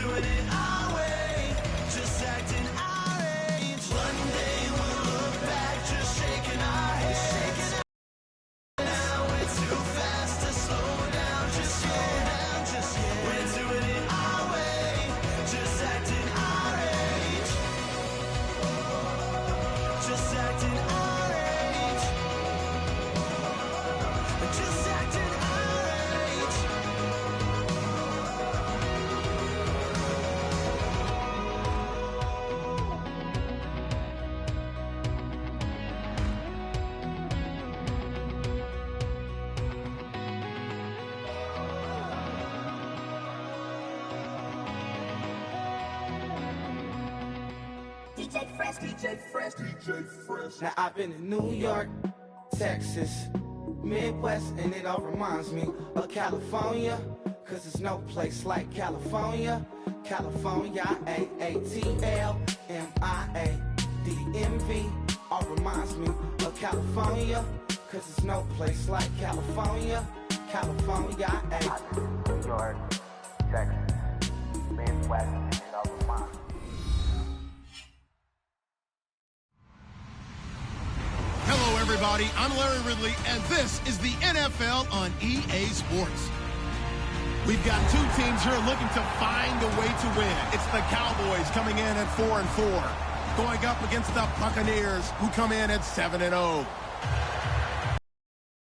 doing it our way, just acting our age. One day we'll look back, just shaking our heads. Now we're too fast to slow down, just slow down, just yet. We're doing it our way, just acting our age. Just acting our age. Just acting our age. Now I've been in New York, Texas, Midwest, and it all reminds me of California, cause there's no place like California. California, A-A-T-L-M-I-A-D-M-V, all reminds me of California, cause there's no place like California. California, New York, Texas, Midwest, and it all reminds me. Hello, everybody. I'm Larry Ridley, and this is the NFL on EA Sports. We've got two teams here looking to find a way to win. It's the Cowboys coming in at 4-4, going up against the Buccaneers, who come in at 7-0.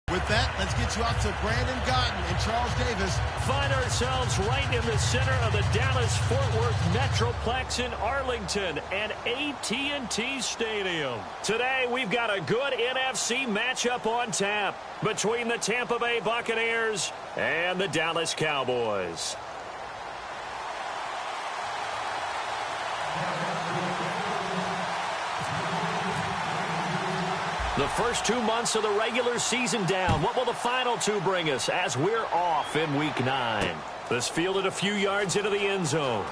With that, let's get you out to Brandon Gotton and Charles Davis. Find ourselves right in the center of the Dallas-Fort Worth Metroplex in Arlington and AT&T Stadium. Today, we've got a good NFC matchup on tap between the Tampa Bay Buccaneers and the Dallas Cowboys. The first 2 months of the regular season down. What will the final two bring us as we're off in Week 9? This fielded a few yards into the end zone.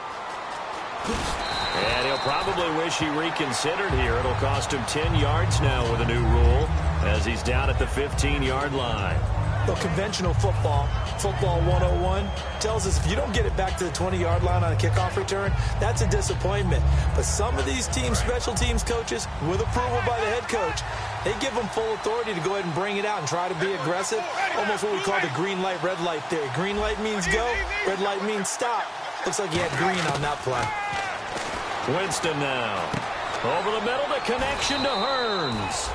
And he'll probably wish he reconsidered here. It'll cost him 10 yards now with a new rule as he's down at the 15-yard line. Well, conventional football 101, tells us if you don't get it back to the 20-yard line on a kickoff return, that's a disappointment. But some of these teams, special teams coaches, with approval by the head coach, they give them full authority to go ahead and bring it out and try to be aggressive. Almost what we call the green light, red light theory. Green light means go, red light means stop. Looks like he had green on that play. Winston now. Over the middle, the connection to Hearns.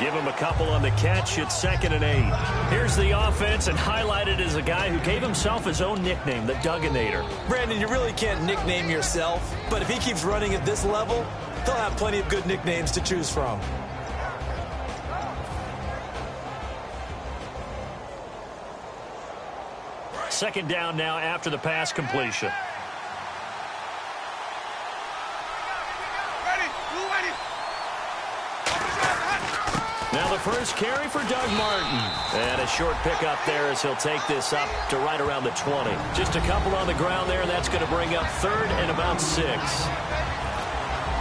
Give him a couple on the catch. It's 2nd and 8. Here's the offense, and highlighted as a guy who gave himself his own nickname, the Dugginator. Brandon, you really can't nickname yourself, but if he keeps running at this level, he'll have plenty of good nicknames to choose from. Second down now after the pass completion. Now the first carry for Doug Martin. And a short pickup there as he'll take this up to right around the 20. Just a couple on the ground there, and that's going to bring up 3rd and about 6.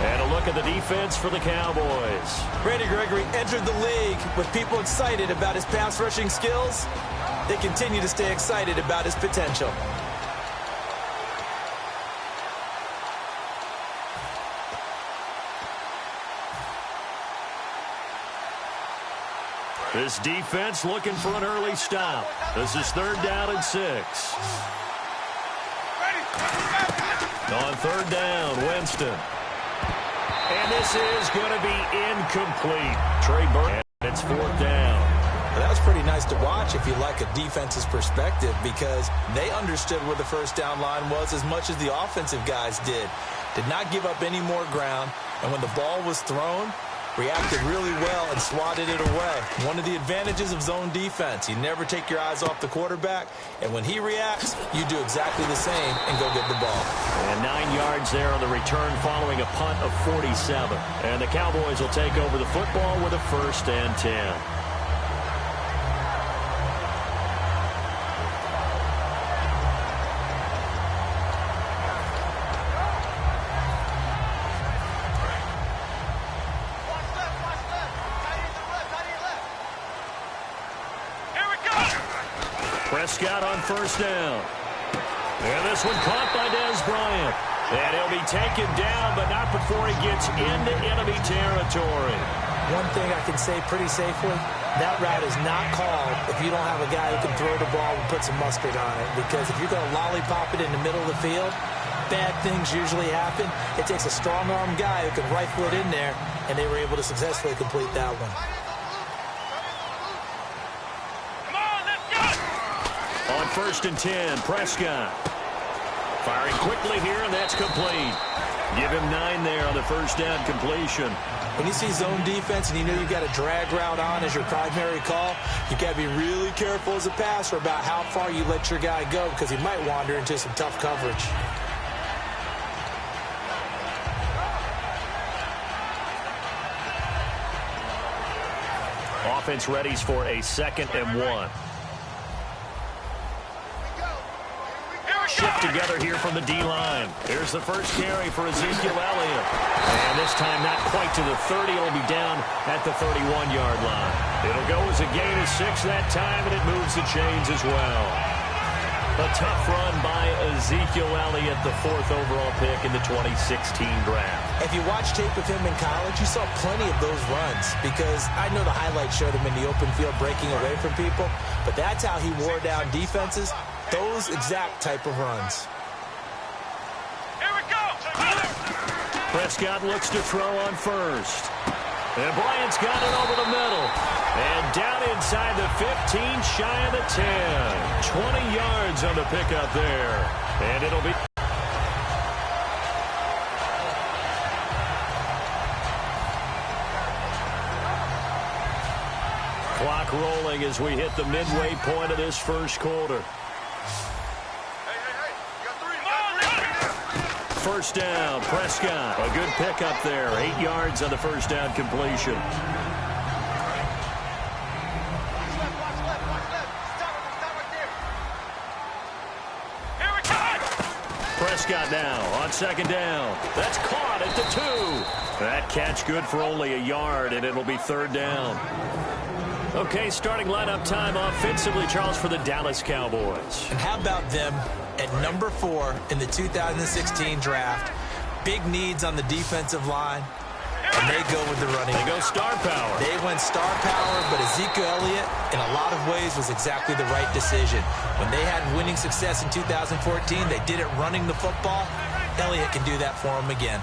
And a look at the defense for the Cowboys. Randy Gregory entered the league with people excited about his pass rushing skills. They continue to stay excited about his potential. This defense looking for an early stop. This is 3rd down and 6. On 3rd down, Winston. And this is going to be incomplete. Trey Burton, and it's 4th down. Well, that was pretty nice to watch if you like a defense's perspective, because they understood where the first down line was as much as the offensive guys did. Did not give up any more ground, and when the ball was thrown, reacted really well and swatted it away. One of the advantages of zone defense, you never take your eyes off the quarterback, and when he reacts, you do exactly the same and go get the ball. And 9 yards there on the return following a punt of 47. And the Cowboys will take over the football with a 1st and 10. Prescott on 1st down. And this one caught by Dez Bryant. And he'll be taken down, but not before he gets into enemy territory. One thing I can say pretty safely, that route is not called if you don't have a guy who can throw the ball and put some mustard on it. Because if you're going to lollipop it in the middle of the field, bad things usually happen. It takes a strong-arm guy who can rifle it in there, and they were able to successfully complete that one. On 1st and 10, Prescott. Firing quickly here, and that's complete. Give him 9 there on the first down completion. When you see zone defense and you know you've got a drag route on as your primary call, you've got to be really careful as a passer about how far you let your guy go because he might wander into some tough coverage. Offense readies for a 2nd and 1. Shift together here from the D-line. Here's the first carry for Ezekiel Elliott. And this time not quite to the 30. It'll be down at the 31-yard line. It'll go as a gain of 6 that time, and it moves the chains as well. A tough run by Ezekiel Elliott, the 4th overall pick in the 2016 draft. If you watch tape of him in college, you saw plenty of those runs because I know the highlights showed him in the open field breaking away from people, but that's how he wore down defenses. Those exact type of runs. Here we go. Prescott looks to throw on 1st. And Bryant's got it over the middle. And down inside the 15, shy of the 10. 20 yards on the pickup there. And it'll be... Clock rolling as we hit the midway point of this first quarter. First down, Prescott. A good pickup there. 8 yards on the first down completion. Prescott now on 2nd down. That's caught at the 2. That catch good for only a yard, and it'll be 3rd down. Okay, starting lineup time offensively, Charles, for the Dallas Cowboys. And how about them at number 4 in the 2016 draft? Big needs on the defensive line, and they go with the running. They go star power. They went star power, but Ezekiel Elliott, in a lot of ways, was exactly the right decision. When they had winning success in 2014, they did it running the football. Elliott can do that for them again.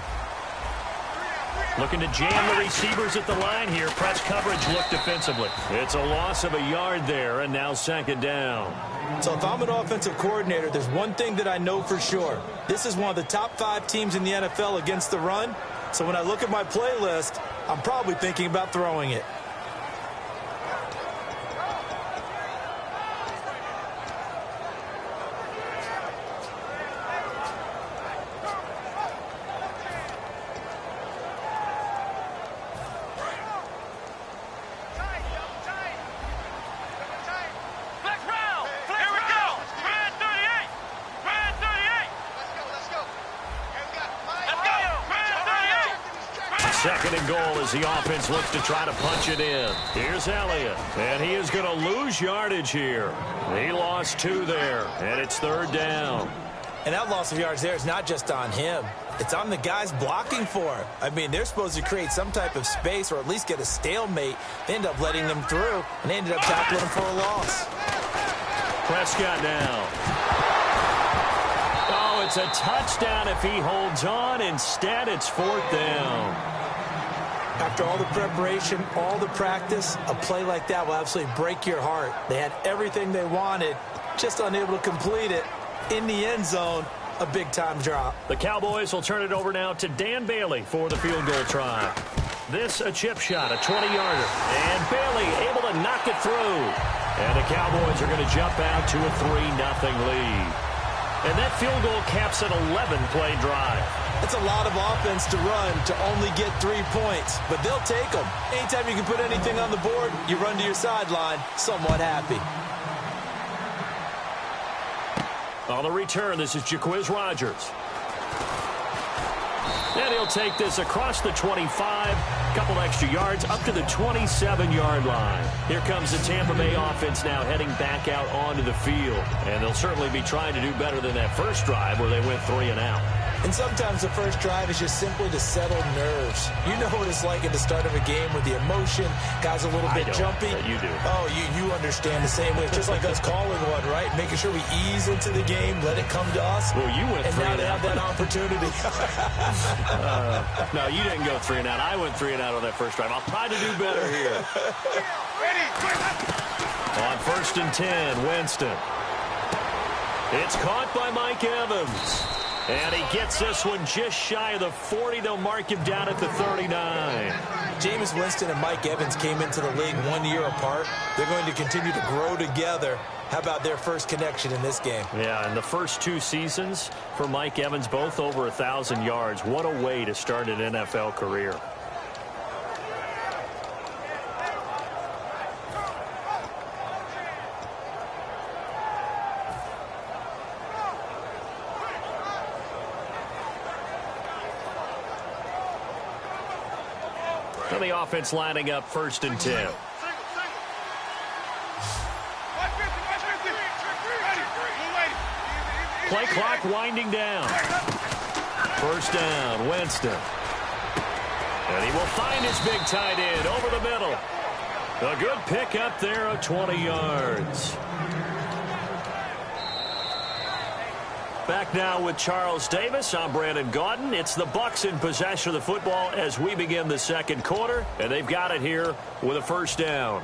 Looking to jam the receivers at the line here. Press coverage look defensively. It's a loss of a yard there, and now 2nd down. So if I'm an offensive coordinator, there's one thing that I know for sure. This is one of the top 5 teams in the NFL against the run. So when I look at my playlist, I'm probably thinking about throwing it. Second and goal as the offense looks to try to punch it in. Here's Elliott, and he is going to lose yardage here. He lost 2 there, and it's 3rd down. And that loss of yards there is not just on him. It's on the guys blocking for him. I mean, they're supposed to create some type of space or at least get a stalemate. They end up letting them through, and they ended up tackling him for a loss. Prescott now. Oh, it's a touchdown if he holds on. Instead, it's 4th down. After all the preparation, all the practice, a play like that will absolutely break your heart. They had everything they wanted, just unable to complete it. In the end zone, a big-time drop. The Cowboys will turn it over now to Dan Bailey for the field goal try. This a chip shot, a 20-yarder. And Bailey able to knock it through. And the Cowboys are going to jump out to a 3-0 lead. And that field goal caps an 11-play drive. It's a lot of offense to run to only get 3 points, but they'll take them. Anytime you can put anything on the board, you run to your sideline somewhat happy. On the return, this is Jaquiz Rodgers. And he'll take this across the 25, a couple extra yards, up to the 27-yard line. Here comes the Tampa Bay offense now heading back out onto the field. And they'll certainly be trying to do better than that first drive where they went 3 and out. And sometimes the first drive is just simply to settle nerves. You know what it's like at the start of a game with the emotion, guys a little bit jumpy. You do. Oh, you understand the same way. It's just like us calling one, right? Making sure we ease into the game, let it come to us. Well, you went 3 and out. And now they have that opportunity. No, you didn't go 3 and out. I went 3 and out on that first drive. I'll try to do better here. On 1st and 10, Winston. It's caught by Mike Evans. And he gets this one just shy of the 40. They'll mark him down at the 39. Jameis Winston and Mike Evans came into the league 1 year apart. They're going to continue to grow together. How about their first connection in this game? Yeah, and the first 2 seasons for Mike Evans, both over 1,000 yards. What a way to start an NFL career. The offense lining up 1st and 10. Play clock winding down. 1st down, Winston. And he will find his big tight end over the middle. A good pickup there of 20 yards. Back now with Charles Davis. I'm Brandon Gaudin. It's the Bucs in possession of the football as we begin the second quarter, and they've got it here with a 1st down.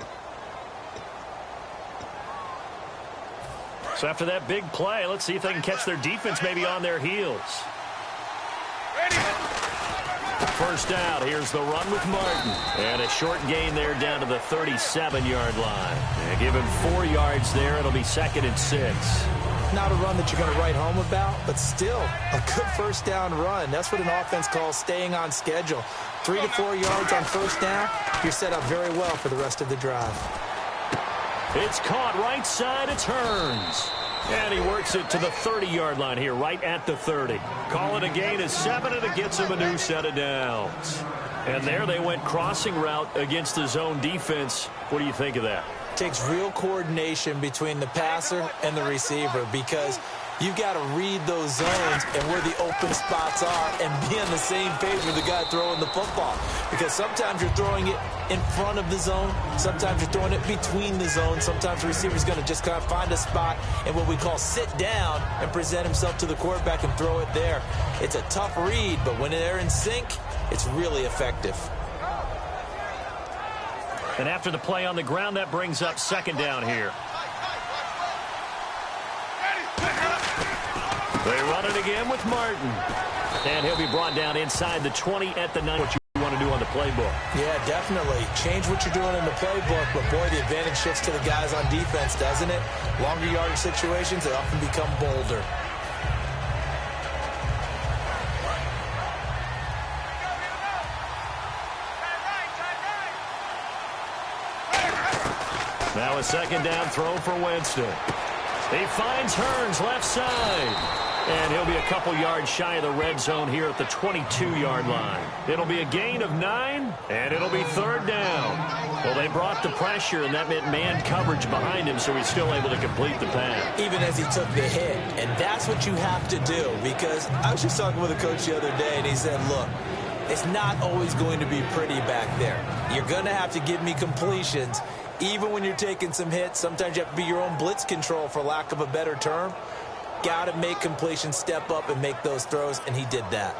So after that big play, let's see if they can catch their defense maybe on their heels. 1st down. Here's the run with Martin. And a short gain there down to the 37-yard line. And give him 4 yards there. It'll be 2nd and 6. Not a run that you're going to write home about, but still a good 1st down run. That's what an offense calls staying on schedule. 3 to 4 yards on 1st down. You're set up very well for the rest of the drive. It's caught right side. It's Hearns. And he works it to the 30-yard line here, right at the 30. Call it a gain of 7, and it gets him a new set of downs. And there they went crossing route against the zone defense. What do you think of that? Takes real coordination between the passer and the receiver because you've got to read those zones and where the open spots are and be on the same page with the guy throwing the football. Because sometimes you're throwing it in front of the zone. Sometimes you're throwing it between the zones. Sometimes the receiver's going to just kind of find a spot and what we call sit down and present himself to the quarterback and throw it there. It's a tough read, but when they're in sync, it's really effective. And after the play on the ground, that brings up 2nd down here. They run it again with Martin. And he'll be brought down inside the 20 at the 9. What you want to do on the playbook. Yeah, definitely. Change what you're doing in the playbook, but boy, the advantage shifts to the guys on defense, doesn't it? Longer yardage situations, they often become bolder. Now a 2nd down throw for Winston. He finds Hearns left side. And he'll be a couple yards shy of the red zone here at the 22-yard line. It'll be a gain of 9, and it'll be 3rd down. Well, they brought the pressure, and that meant man coverage behind him, so he's still able to complete the pass. Even as he took the hit. And that's what you have to do, because I was just talking with a coach the other day, and he said, look, it's not always going to be pretty back there. You're going to have to give me completions. Even when you're taking some hits, sometimes you have to be your own blitz control, for lack of a better term. Got to make completions, step up and make those throws, and he did that.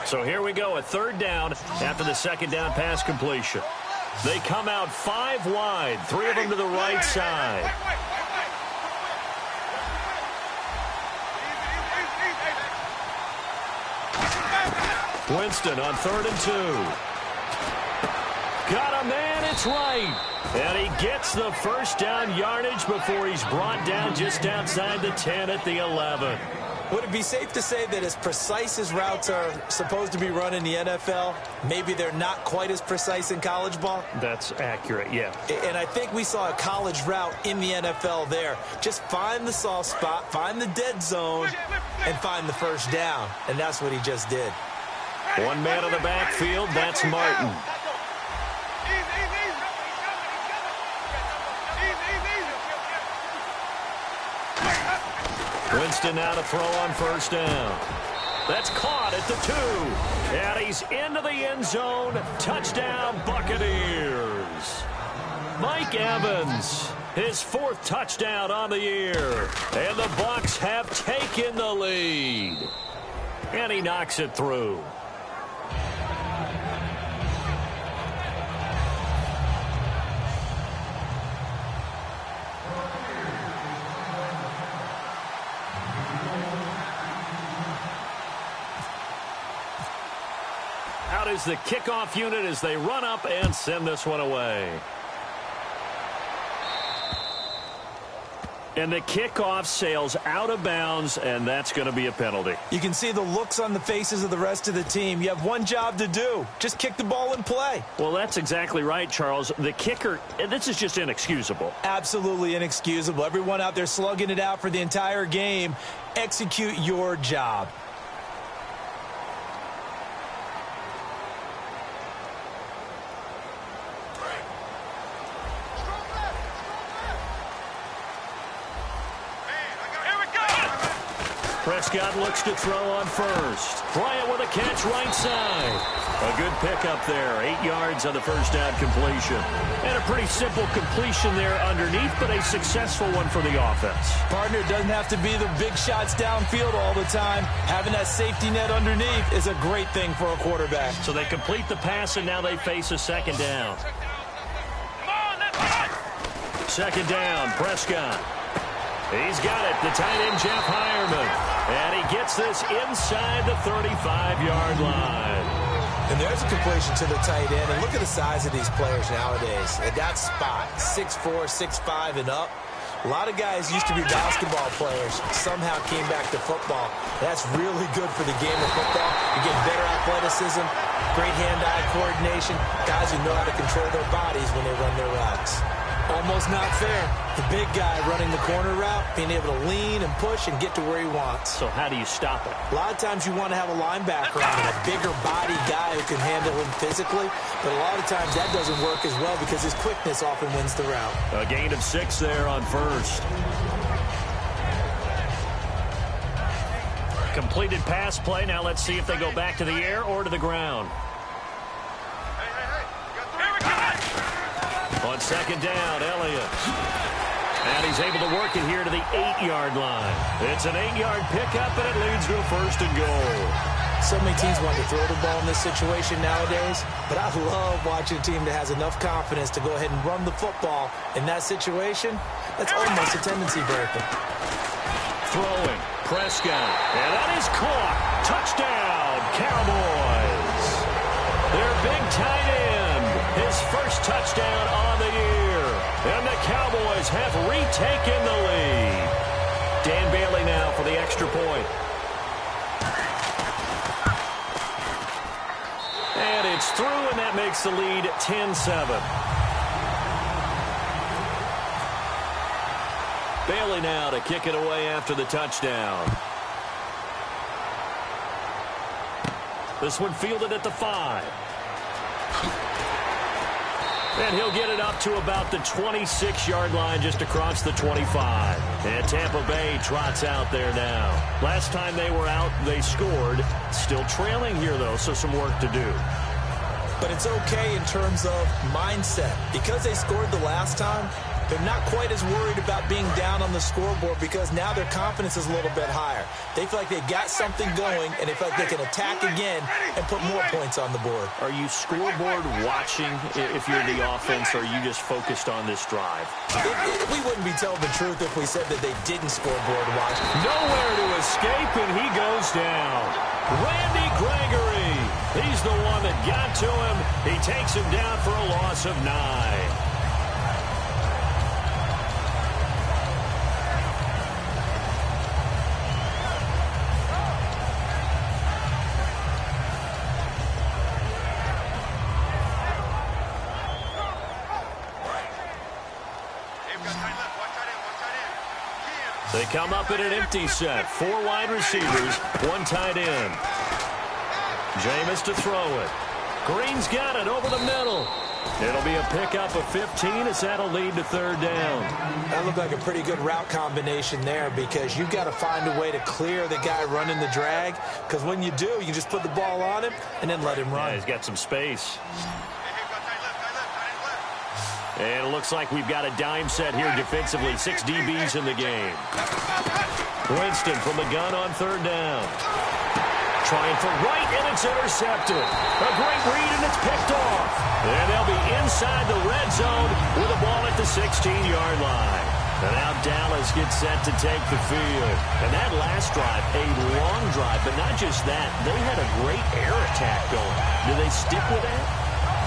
So here we go, a 3rd down after the 2nd down pass completion. They come out 5 wide, 3 of them to the right side. Winston on 3rd and 2. Got a man, it's right. And he gets the 1st down yardage before he's brought down just outside the 10 at the 11. Would it be safe to say that as precise as routes are supposed to be run in the NFL, maybe they're not quite as precise in college ball? That's accurate, yeah. And I think we saw a college route in the NFL there. Just find the soft spot, find the dead zone, and find the first down. And that's what he just did. One man in the backfield, that's Martin. Winston now to throw on first down. That's caught at the 2. And he's into the end zone. Touchdown, Buccaneers. Mike Evans, his 4th touchdown on the year. And the Bucs have taken the lead. And he knocks it through. Out is the kickoff unit as they run up and send this one away. And the kickoff sails out of bounds, and that's going to be a penalty. You can see the looks on the faces of the rest of the team. You have one job to do. Just kick the ball and play. Well, that's exactly right, Charles. The kicker, this is just inexcusable. Absolutely inexcusable. Everyone out there slugging it out for the entire game. Execute your job. Prescott looks to throw on first. Bryant with a catch right side. A good pickup there. 8 yards on the first down completion. And a pretty simple completion there underneath, but a successful one for the offense. Partner, doesn't have to be the big shots downfield all the time. Having that safety net underneath is a great thing for a quarterback. So they complete the pass, and now they face a second down. Second down, Prescott. He's got it, the tight end, Jeff Hireman. And he gets this inside the 35-yard line. And there's a completion to the tight end. And look at the size of these players nowadays. At that spot, 6'4", 6'5", and up. A lot of guys used to be basketball players, somehow came back to football. That's really good for the game of football. You get better athleticism, great hand-eye coordination, guys who know how to control their bodies when they run their routes. Almost not fair. The big guy running the corner route, being able to lean and push and get to where he wants. So how do you stop it? A lot of times you want to have a linebacker on him, a bigger body guy who can handle him physically. But a lot of times that doesn't work as well because his quickness often wins the route. A gain of 6 there on first. Completed pass play. Now let's see if they go back to the air or to the ground. On second down, Elliott. And he's able to work it here to the 8-yard line. It's an 8-yard pickup, and it leads to a first and goal. So many teams want to throw the ball in this situation nowadays, but I love watching a team that has enough confidence to go ahead and run the football. In that situation, that's almost a tendency breaker. Throwing, Prescott, and that is caught. Touchdown, Cowboys. Their big tight end, his first touchdown on the year. And the Cowboys have retaken the lead. Dan Bailey now for the extra point. And it's through, and that makes the lead 10-7. Bailey now to kick it away after the touchdown. This one fielded at the 5. And he'll get it up to about the 26-yard line just across the 25. And Tampa Bay trots out there now. Last time they were out, they scored. Still trailing here, though, so some work to do. But it's okay in terms of mindset. Because they scored the last time, they're not quite as worried about being down on the scoreboard because now their confidence is a little bit higher. They feel like they've got something going, and they feel like they can attack again and put more points on the board. Are you scoreboard watching if you're the offense, or are you just focused on this drive? We wouldn't be telling the truth if we said that they didn't scoreboard watch. Nowhere to escape, and he goes down. Randy Gregory. He's the one that got to him. He takes him down for a loss of 9. They come up in an empty set. 4 wide receivers, 1 tight end. Jameis to throw it. Green's got it over the middle. It'll be a pickup of 15 as that'll lead to 3rd down. That looked like a pretty good route combination there because you've got to find a way to clear the guy running the drag, because when you do, you just put the ball on him and then let him run. Yeah, he's got some space. And it looks like we've got a dime set here defensively. 6 DBs in the game. Winston from the gun on 3rd down. Trying for right, and it's intercepted. A great read, and it's picked off. And they'll be inside the red zone with the ball at the 16-yard line. And now Dallas gets set to take the field. And that last drive, a long drive, but not just that. They had a great air attack going. Do they stick with that?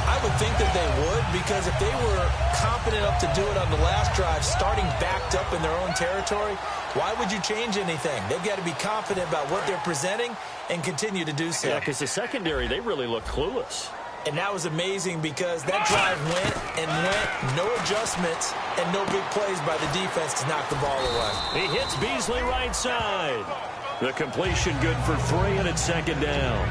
I would think that they would, because if they were confident enough to do it on the last drive, starting backed up in their own territory, why would you change anything? They've got to be confident about what they're presenting and continue to do so. Yeah, because the secondary, they really look clueless. And that was amazing because that drive went and went, no adjustments, and no big plays by the defense to knock the ball away. He hits Beasley right side. The completion good for 3, and it's 2nd down.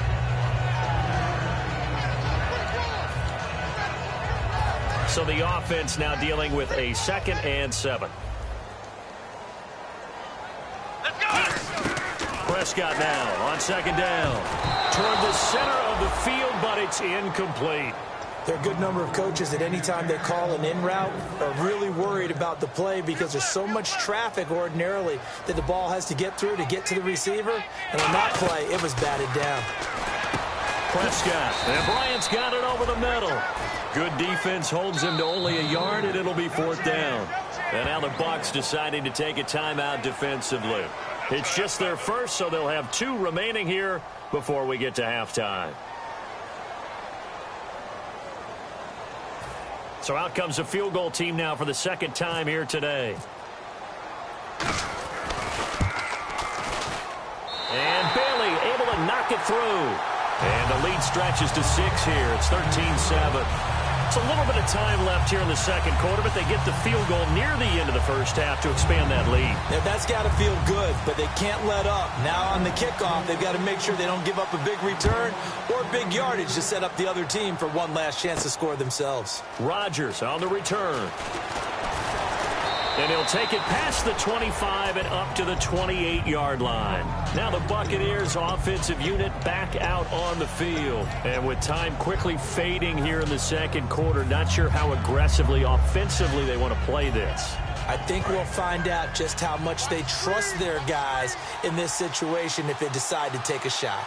So the offense now dealing with a 2nd and 7. Prescott now on 2nd down. Toward the center of the field, but it's incomplete. There are a good number of coaches at any time they call an in route are really worried about the play because there's so much traffic ordinarily that the ball has to get through to get to the receiver. And on that play, it was batted down. Prescott, and Bryant's got it over the middle. Good defense holds him to only a yard, and it'll be 4th down. And now the Bucs deciding to take a timeout defensively. It's just their first, so they'll have 2 remaining here before we get to halftime. So out comes the field goal team now for the 2nd time here today. And Bailey able to knock it through. And the lead stretches to 6 here. It's 13-7. It's a little bit of time left here in the 2nd quarter, but they get the field goal near the end of the 1st half to expand that lead. Now, that's got to feel good, but they can't let up. Now on the kickoff, they've got to make sure they don't give up a big return or big yardage to set up the other team for one last chance to score themselves. Rodgers on the return. And he'll take it past the 25 and up to the 28-yard line. Now the Buccaneers offensive unit back out on the field. And with time quickly fading here in the 2nd quarter, not sure how aggressively, offensively they want to play this. I think we'll find out just how much they trust their guys in this situation if they decide to take a shot.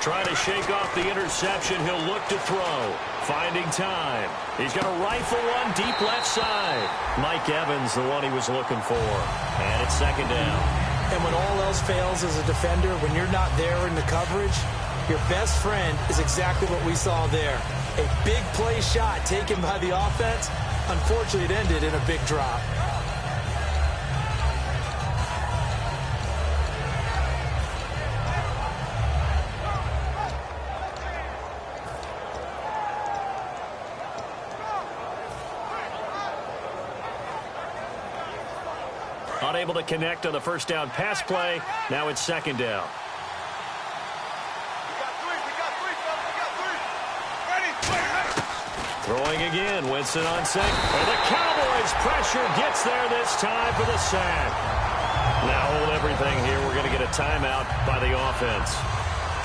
Trying to shake off the interception. He'll look to throw. Finding time. He's going to rifle one deep left side. Mike Evans, the one he was looking for. And it's 2nd down. And when all else fails as a defender, when you're not there in the coverage, your best friend is exactly what we saw there. A big play shot taken by the offense. Unfortunately, it ended in a big drop. Unable to connect on the 1st down pass play. Now it's 2nd down. Throwing again. Winston on 2nd. And the Cowboys pressure gets there this time for the sack. Now hold everything here. We're going to get a timeout by the offense.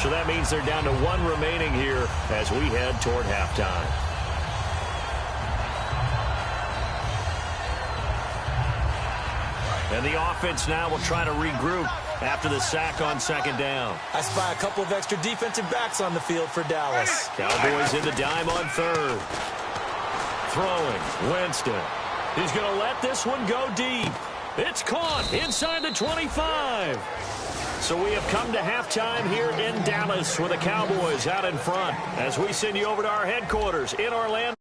So that means they're down to 1 remaining here as we head toward halftime. And the offense now will try to regroup after the sack on 2nd down. I spy a couple of extra defensive backs on the field for Dallas. Cowboys in the dime on 3rd. Throwing. Winston. He's going to let this one go deep. It's caught inside the 25. So we have come to halftime here in Dallas with the Cowboys out in front as we send you over to our headquarters in Orlando.